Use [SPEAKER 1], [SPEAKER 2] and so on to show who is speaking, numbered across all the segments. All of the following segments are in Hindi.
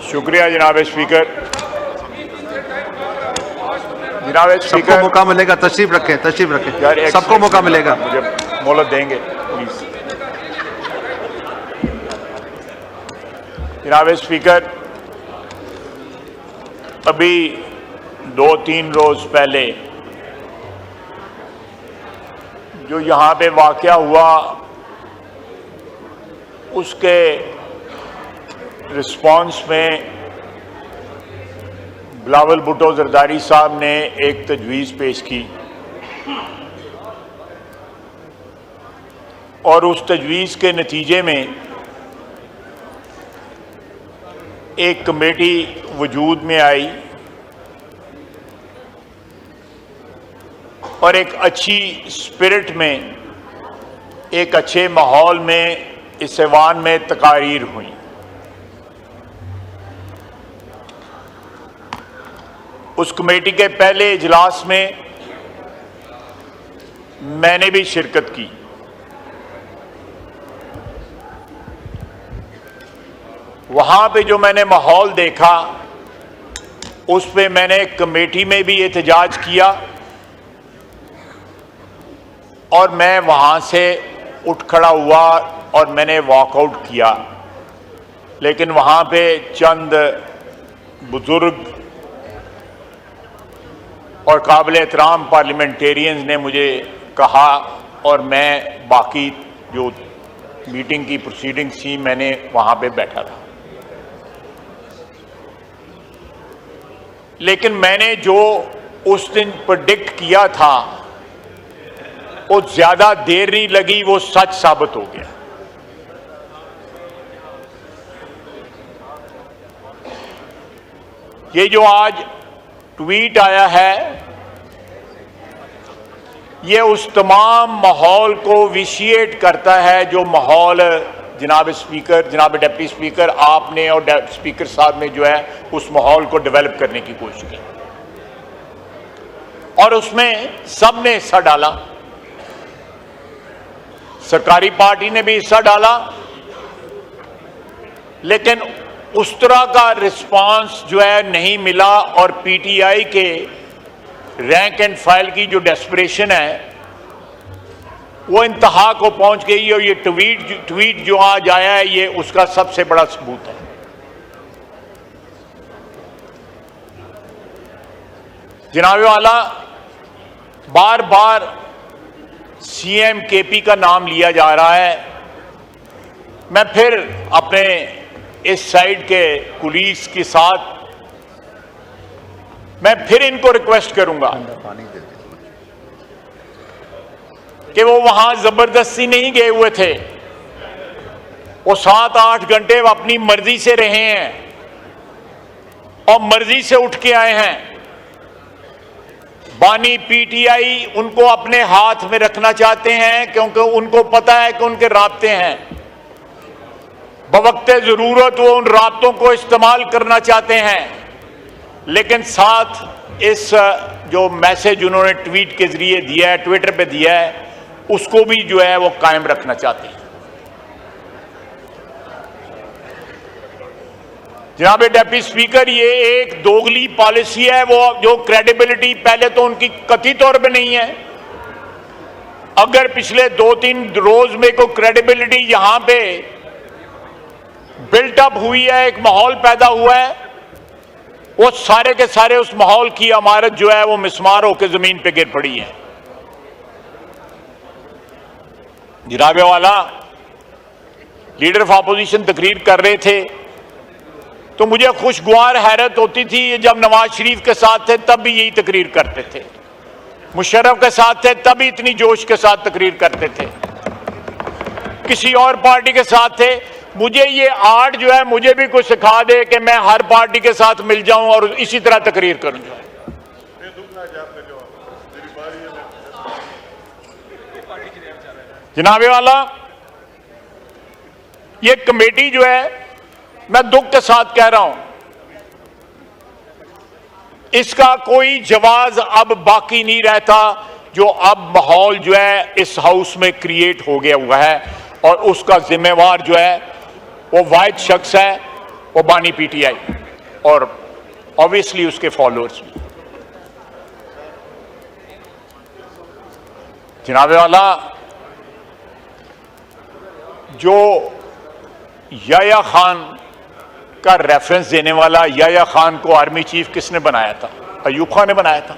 [SPEAKER 1] शुक्रिया जनाब स्पीकर। जनाब
[SPEAKER 2] सबको
[SPEAKER 1] स्पीकर,
[SPEAKER 2] मौका मिलेगा, तशरीफ रखें, तशरीफ
[SPEAKER 1] यार
[SPEAKER 2] रखें,
[SPEAKER 1] एक
[SPEAKER 2] सबको मौका मिलेगा।
[SPEAKER 1] मुझे मोहलत देंगे प्लीज। जनाब स्पीकर, अभी 2-3 रोज पहले जो यहाँ पे वाक़या हुआ उसके रिस्पॉन्स में बिलावल भुट्टो जरदारी साहब ने एक तजवीज़ पेश की और उस तजवीज़ के नतीजे में एक कमेटी वजूद में आई और एक अच्छी स्पिरिट में, एक अच्छे माहौल में इस ऐवान में तकारीर हुई। उस कमेटी के पहले इजलास में मैंने भी शिरकत की। वहां पे जो मैंने माहौल देखा उस पे मैंने कमेटी में भी एहतजाज किया और मैं वहां से उठ खड़ा हुआ और मैंने वॉकआउट किया। लेकिन वहां पे चंद बुजुर्ग और काबिल एहतराम पार्लियामेंटेरियंस ने मुझे कहा और मैं बाकी जो मीटिंग की प्रोसीडिंग्स थी मैंने वहां पे बैठा था। लेकिन मैंने जो उस दिन प्रेडिक्ट किया था वो ज्यादा देर नहीं लगी, वो सच साबित हो गया। ये जो आज ट्वीट आया है ये उस तमाम माहौल को विशिएट करता है जो माहौल जनाब स्पीकर, जनाब डिप्टी स्पीकर आपने और स्पीकर साहब ने जो है उस माहौल को डेवलप करने की कोशिश की और उसमें सबने हिस्सा डाला। सरकारी पार्टी ने भी हिस्सा डाला, लेकिन उस तरह का रिस्पांस जो है नहीं मिला और पीटीआई के रैंक एंड फाइल की जो डेस्परेशन है वो इंतहा को पहुंच गई और ये ट्वीट जो आज आया है ये उसका सबसे बड़ा सबूत है। जनाब वाला, बार बार सीएम केपी का नाम लिया जा रहा है। मैं फिर अपने इस साइड के कुलीग्स के साथ मैं फिर इनको रिक्वेस्ट करूंगा कि वो वहां जबरदस्ती नहीं गए हुए थे, वो 7-8 घंटे अपनी मर्जी से रहे हैं और मर्जी से उठ के आए हैं। बानी पीटीआई उनको अपने हाथ में रखना चाहते हैं क्योंकि उनको पता है कि उनके राब्ते हैं, बवक्ते जरूरत वो उन राब्तों को इस्तेमाल करना चाहते हैं। लेकिन साथ इस जो मैसेज उन्होंने ट्वीट के जरिए दिया है, ट्विटर पे दिया है, उसको भी जो है वो कायम रखना चाहते हैं। जनाब डिप्टी स्पीकर, ये एक दोगली पॉलिसी है, वो जो क्रेडिबिलिटी पहले तो उनकी कथित तौर पे नहीं है। अगर पिछले 2-3 रोज में कोई क्रेडिबिलिटी यहां पे बिल्टअप हुई है, एक माहौल पैदा हुआ है, वो सारे के सारे उस माहौल की इमारत जो है वो मिसमार होकर जमीन पे गिर पड़ी है। जनाब वाला, लीडर ऑफ अपोजिशन तकरीर कर रहे थे तो मुझे खुशगवार हैरत होती थी। जब नवाज शरीफ के साथ थे तब भी यही तकरीर करते थे, मुशर्रफ के साथ थे तब भी इतनी जोश के साथ तकरीर करते थे, किसी और पार्टी के साथ थे। मुझे ये आर्ट जो है मुझे भी कुछ सिखा दे कि मैं हर पार्टी के साथ मिल जाऊं और इसी तरह तकरीर करूं। जनाबे वाला, ये कमेटी जो है मैं दुख के साथ कह रहा हूं, इसका कोई जवाब अब बाकी नहीं रहता। जो अब माहौल जो है इस हाउस में क्रिएट हो गया हुआ है और उसका जिम्मेवार जो है वो वाहिद शख्स है वो बानी पीटीआई और ऑब्वियसली उसके फॉलोअर्स भी। जनाबे वाला, जो याया खान का रेफरेंस देने वाला, याया खान को आर्मी चीफ किसने बनाया था? अयूब खान ने बनाया था।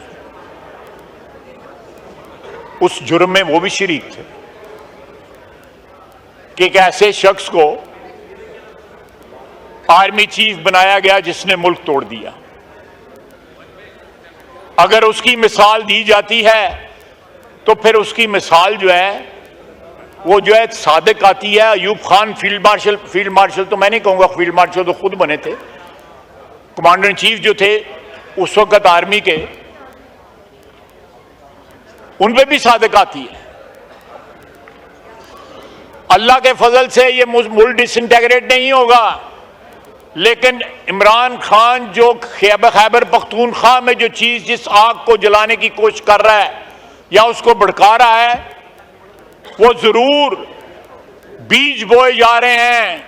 [SPEAKER 1] उस जुर्म में वो भी शरीक थे कि एक ऐसे शख्स को आर्मी चीफ बनाया गया जिसने मुल्क तोड़ दिया। अगर उसकी मिसाल दी जाती है तो फिर उसकी मिसाल जो है वो जो है सादिक आती है। अयूब खान फील्ड मार्शल तो मैं नहीं कहूंगा, फील्ड मार्शल तो खुद बने थे, कमांडर इन चीफ जो थे उस वक्त आर्मी के, उन पे भी सादिक आती है। अल्लाह के फजल से ये मुल्क डिसइंटेग्रेट नहीं होगा, लेकिन इमरान खान जो खैबर पख्तूनख्वा में जो चीज, जिस आग को जलाने की कोशिश कर रहा है या उसको भड़का रहा है, वो जरूर बीज बोए जा रहे हैं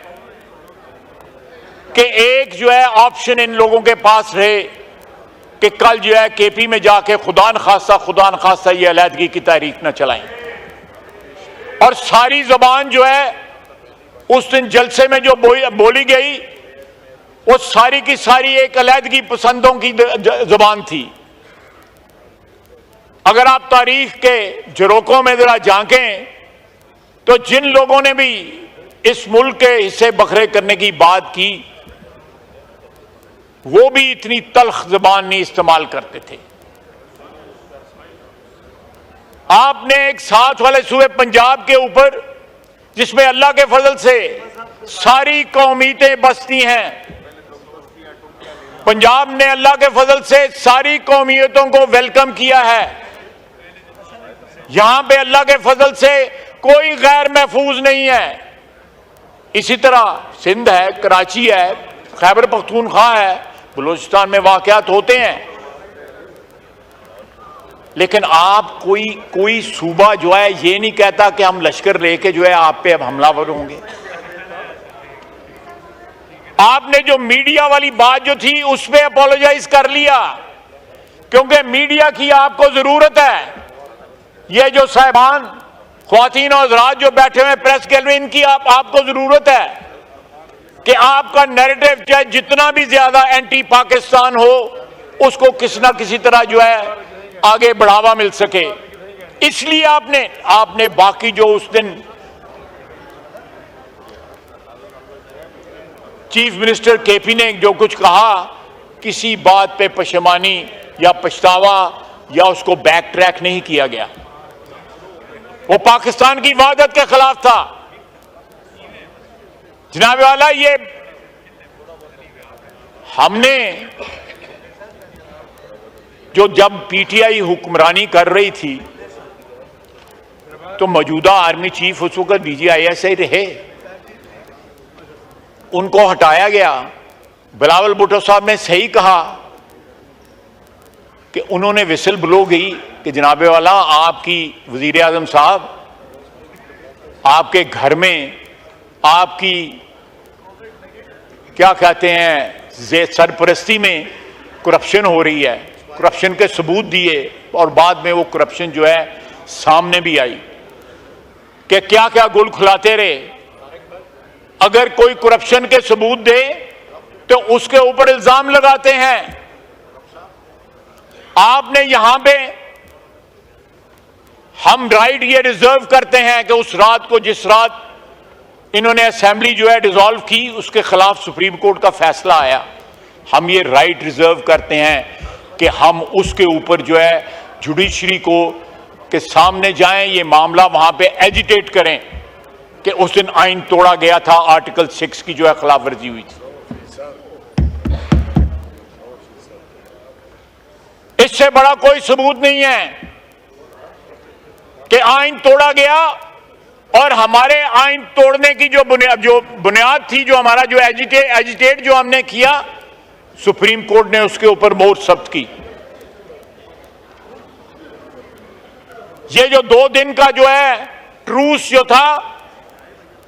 [SPEAKER 1] कि एक जो है ऑप्शन इन लोगों के पास रहे कि कल जो है केपी में जाके खुदा न खास्ता ये अलहदगी की तारीख न चलाएं। और सारी जबान जो है उस दिन जलसे में जो बोली गई वो सारी की सारी एक अलहदगी पसंदों की जबान थी। अगर आप तारीख के झरोकों में जरा झांकें तो जिन लोगों ने भी इस मुल्क के हिस्से बखरे करने की बात की वो भी इतनी तल्ख जबान नहीं इस्तेमाल करते थे। आपने एक साथ वाले सूबे पंजाब के ऊपर, जिसमें अल्लाह के फजल से सारी कौमियतें बसती हैं, पंजाब ने अल्लाह के फजल से सारी कौमियतों को वेलकम किया है। यहां पे अल्लाह के फजल से कोई गैर महफूज नहीं है। इसी तरह सिंध है, कराची है, खैबर पख्तूनख्वा है, बलूचिस्तान में वाकयात होते हैं, लेकिन आप कोई सूबा जो है ये नहीं कहता कि हम लश्कर लेके जो है आप पे अब हमलावर होंगे। आपने जो मीडिया वाली बात जो थी उस पे अपोलोजाइज कर लिया, क्योंकि मीडिया की आपको जरूरत है। ये जो साहिबान, ख्वातीन और हज़रात जो बैठे हुए प्रेस गैलरी, इनकी आपको जरूरत है कि आपका नैरेटिव चाहे जितना भी ज्यादा एंटी पाकिस्तान हो उसको किसी ना किसी तरह जो है आगे बढ़ावा मिल सके। इसलिए आपने बाकी जो उस दिन चीफ मिनिस्टर केपी ने जो कुछ कहा, किसी बात पे पशेमानी या पछतावा या उसको बैक ट्रैक नहीं किया गया। वो पाकिस्तान की वहदत के खिलाफ था। जनाब वाला, ये हमने जब पीटीआई हुक्मरानी कर रही थी तो मौजूदा आर्मी चीफ उस वक्त DGISI रहे, उनको हटाया गया। बिलावल भुट्टो साहब ने सही कहा कि उन्होंने विसल ब्लो गई कि जनाबे वाला, आपकी वजीर आजम साहब, आपके घर में आपकी क्या कहते हैं सरपरस्ती में करप्शन हो रही है। करप्शन के सबूत दिए और बाद में वो करप्शन जो है सामने भी आई कि क्या क्या गुल खुलाते रहे। अगर कोई करप्शन के सबूत दे तो उसके ऊपर इल्जाम लगाते हैं। आपने यहां पे, हम राइट ये रिजर्व करते हैं कि उस रात को, जिस रात इन्होंने असेंबली जो है डिसॉल्व की, उसके खिलाफ सुप्रीम कोर्ट का फैसला आया, हम ये राइट रिजर्व करते हैं कि हम उसके ऊपर जो है जुडिशरी को के सामने जाएं, ये मामला वहां पे एजिटेट करें कि उस दिन आइन तोड़ा गया था, आर्टिकल 6 की जो है खिलाफ वर्जी हुई थी। इससे बड़ा कोई सबूत नहीं है कि आइन तोड़ा गया और हमारे आइन तोड़ने की जो बुनियाद थी, जो हमारा जो एजिटेट जो हमने किया, सुप्रीम कोर्ट ने उसके ऊपर मोहर जब्त की। ये जो 2 दिन का जो है ट्रूस जो था,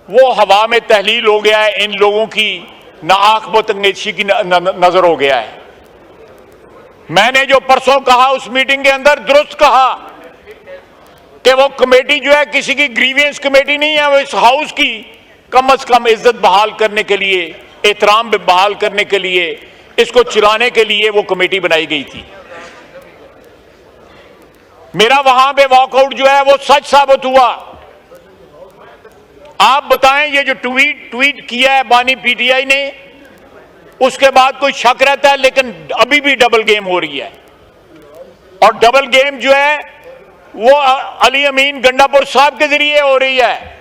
[SPEAKER 1] वो हवा में तहलील हो गया है, इन लोगों की ना आंख बतंगेशी की नजर हो गया है। मैंने जो परसों कहा उस मीटिंग के अंदर दुरुस्त कहा कि वो कमेटी जो है किसी की ग्रीवियंस कमेटी नहीं है, वो इस हाउस की कम से कम इज्जत बहाल करने के लिए, एहतराम बहाल करने के लिए, इसको चलाने के लिए वो कमेटी बनाई गई थी। मेरा वहां पे वॉकआउट जो है वो सच साबित हुआ। आप बताएं, ये जो ट्वीट किया है बानी पीटीआई ने, उसके बाद कोई शक रहता है, लेकिन अभी भी डबल गेम हो रही है। और डबल गेम जो है वो अली अमीन गंडापुर साहब के जरिए हो रही है।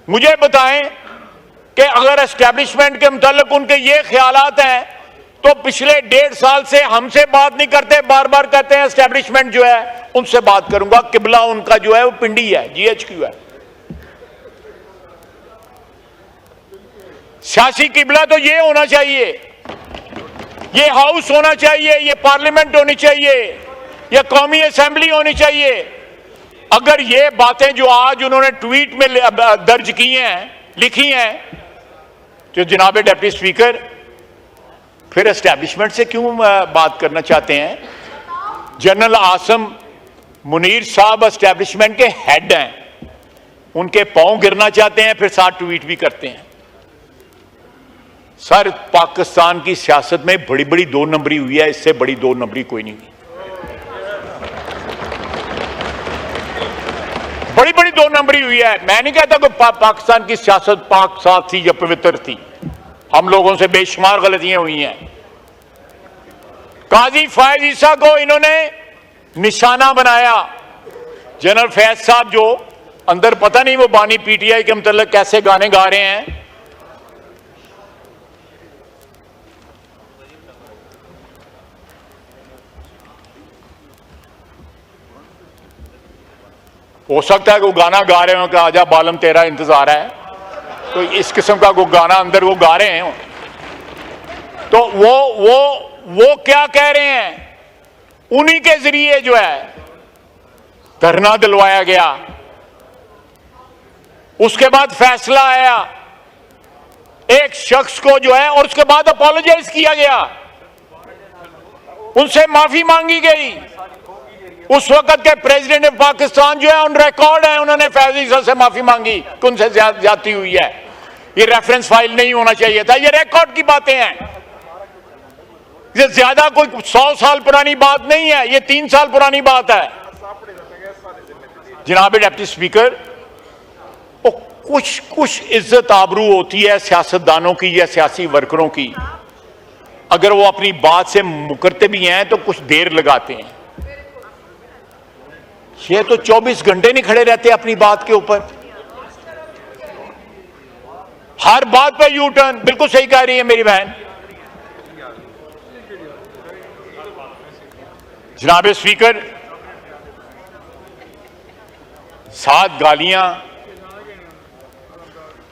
[SPEAKER 1] मुझे बताएं कि अगर एस्टेब्लिशमेंट के मुतालिक उनके ये ख्यालात हैं तो पिछले 1.5 साल से हमसे बात नहीं करते, बार बार कहते हैं एस्टेब्लिशमेंट जो है उनसे बात करूंगा। किबला उनका जो है वो पिंडी है, GHQ है। सियासी किबला तो ये होना चाहिए, ये हाउस होना चाहिए, ये पार्लियामेंट होनी चाहिए, ये कौमी असेंबली होनी चाहिए। अगर ये बातें जो आज उन्होंने ट्वीट में दर्ज की हैं, लिखी हैं, तो जनाब डिप्टी स्पीकर फिर एस्टैब्लिशमेंट से क्यों बात करना चाहते हैं? जनरल आसम मुनीर साहब एस्टैब्लिशमेंट के हेड हैं, उनके पांव गिरना चाहते हैं, फिर साथ ट्वीट भी करते हैं। सर, पाकिस्तान की सियासत में बड़ी बड़ी 2 नंबरी हुई है, इससे बड़ी 2 नंबरी कोई नहीं हुई। बड़ी बड़ी 2 नंबरी हुई है। मैं नहीं कहता कि पाकिस्तान की सियासत पाक साफ थी या पवित्र थी, हम लोगों से बेशुमार गलतियां हुई हैं। काजी फैज ईसा को इन्होंने निशाना बनाया। जनरल फैज साहब जो अंदर पता नहीं वो बानी पीटीआई के मतलब कैसे गाने गा रहे हैं। हो सकता है कि वो गाना गा रहे हो कि आजा बालम तेरा इंतजार है, तो इस किस्म का वो गाना अंदर वो गा रहे हैं। तो वो क्या कह रहे हैं? उन्हीं के जरिए जो है धरना दिलवाया गया, उसके बाद फैसला आया एक शख्स को जो है, और उसके बाद अपोलोजाइज किया गया, उनसे माफी मांगी गई। उस वक्त के प्रेसिडेंट ऑफ पाकिस्तान जो है ऑन रिकॉर्ड है, उन्होंने फैज ईसा से माफी मांगी कि उनसे ज्यादती हुई है। ये रेफरेंस फाइल नहीं होना चाहिए था, ये रिकॉर्ड की बातें हैं। ये ज्यादा कोई 100 साल पुरानी बात नहीं है, ये 3 साल पुरानी बात है। जनाब डिप्टी स्पीकर, कुछ इज्जत आबरू होती है सियासतदानों की या सियासी वर्करों की, अगर वो अपनी बात से मुकरते भी हैं तो कुछ देर लगाते हैं। ये तो 24 घंटे नहीं खड़े रहते अपनी बात के ऊपर, हर बात पे यू टर्न। बिल्कुल सही कह रही है मेरी बहन। जनाब स्पीकर, 7 गालियां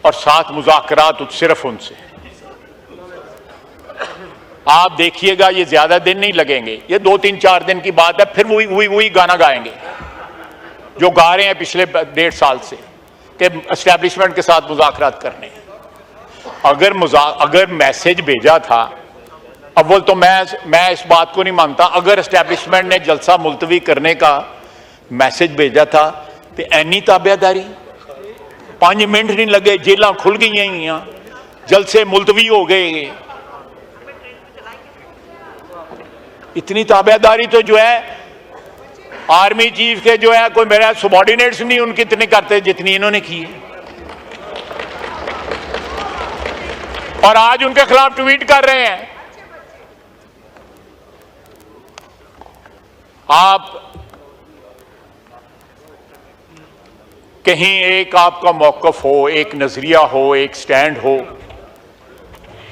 [SPEAKER 1] और 7 मुज़ाकरात सिर्फ उनसे। आप देखिएगा ये ज्यादा दिन नहीं लगेंगे, ये 2-3-4 दिन की बात है, फिर वही गाना गाएंगे जो गा रहे हैं पिछले 1.5 साल से कि एस्टैब्लिशमेंट के साथ मुज़ाकरात करने। अगर मैसेज भेजा था, अव्वल तो मैं इस बात को नहीं मानता, अगर एस्टैब्लिशमेंट ने जलसा मुलतवी करने का मैसेज भेजा था तो ऐनी ताबेदारी, 5 मिनट नहीं लगे, जेलां खुल गई, जलसे मुलतवी हो गए। इतनी ताबेदारी तो जो है आर्मी चीफ के जो है कोई मेरा सबॉर्डिनेट्स नहीं उनकी इतनी करते जितनी इन्होंने की है। और आज उनके खिलाफ ट्वीट कर रहे हैं। आप कहीं एक आपका मौकफ हो, एक नजरिया हो, एक स्टैंड हो,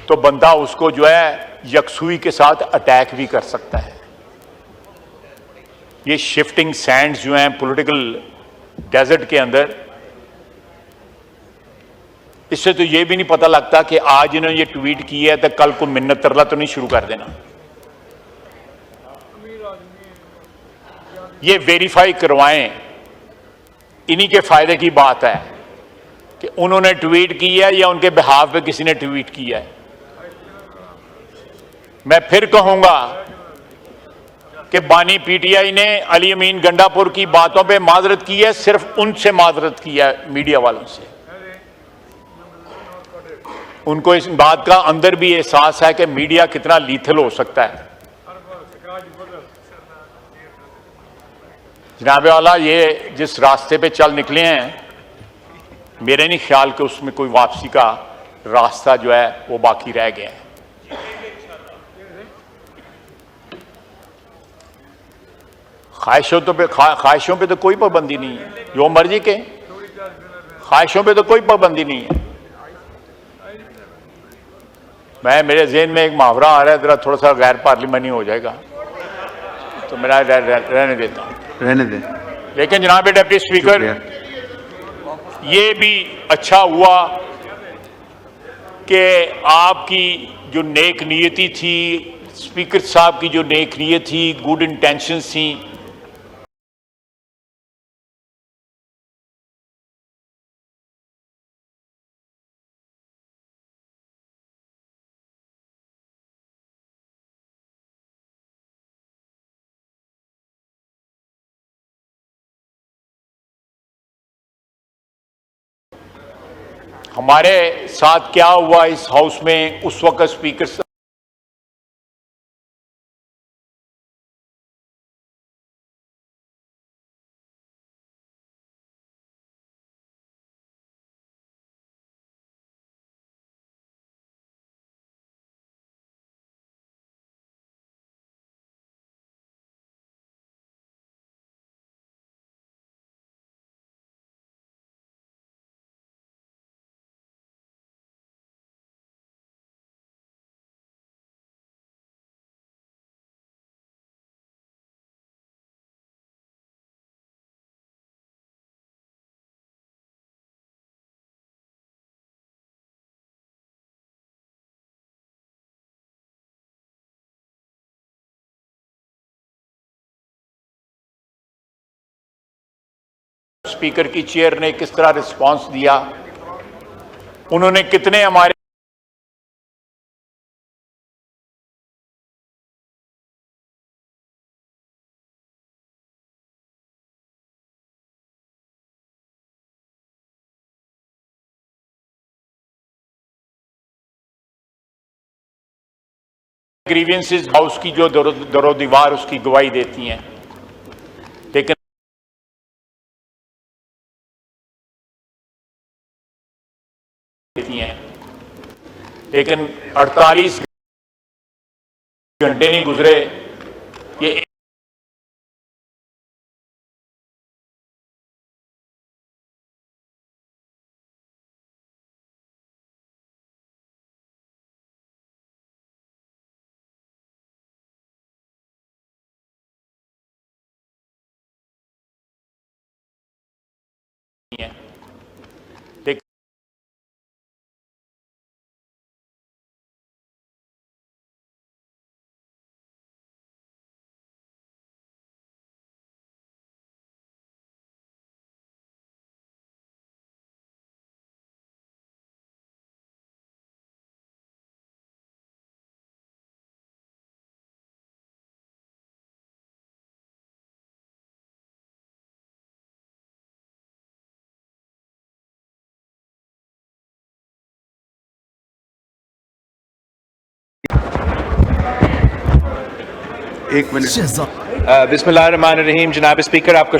[SPEAKER 1] तो बंदा उसको जो है यकसुई के साथ अटैक भी कर सकता है। ये शिफ्टिंग सैंड्स जो हैं पॉलिटिकल डेजर्ट के अंदर, इससे तो ये भी नहीं पता लगता कि आज इन्होंने ये ट्वीट की है तो कल को मिन्नत तरला तो नहीं शुरू कर देना। ये वेरीफाई करवाएं, इन्हीं के फायदे की बात है। कि उन्होंने ट्वीट किया है या उनके बिहाफ पे किसी ने ट्वीट किया है। मैं फिर कहूंगा कि बानी पीटीआई ने अली अमीन गंडापुर की बातों पे माजरत की है, सिर्फ उनसे माजरत किया है, मीडिया वालों से। उनको इस बात का अंदर भी एहसास है कि मीडिया कितना लीथल हो सकता है। जनाब वाला, ये जिस रास्ते पे चल निकले हैं, मेरे नहीं ख्याल कि उसमें कोई वापसी का रास्ता जो है वो बाकी रह गया है। ख्वाहिशों पे तो कोई पाबंदी नहीं है, जो मर्जी के। ख्वाहिशों पे तो कोई पाबंदी नहीं है। मेरे ज़हन में एक मुहावरा आ रहा है, जरा थोड़ा सा गैर पार्लिमानी हो जाएगा तो मेरा रहने देता हूँ,
[SPEAKER 2] रहने दें।
[SPEAKER 1] लेकिन जनाब डिप्टी स्पीकर, ये भी अच्छा हुआ कि आपकी जो नेक नीयती थी, स्पीकर साहब की जो नेक नीयत थी, गुड इंटेंशंस थी, हमारे साथ क्या हुआ इस हाउस में उस वक्त स्पीकर साहब स्पीकर की चेयर ने किस तरह रिस्पांस दिया, उन्होंने कितने हमारे ग्रीवेंसेस हाउस की जो दरो दीवार उसकी गवाही देती हैं, लेकिन लेकिन 48 घंटे नहीं गुजरे, ये
[SPEAKER 2] एक मिनट।
[SPEAKER 3] बिस्मिल्लाहिर्रहमानिर्रहीम। जनाब स्पीकर, आपका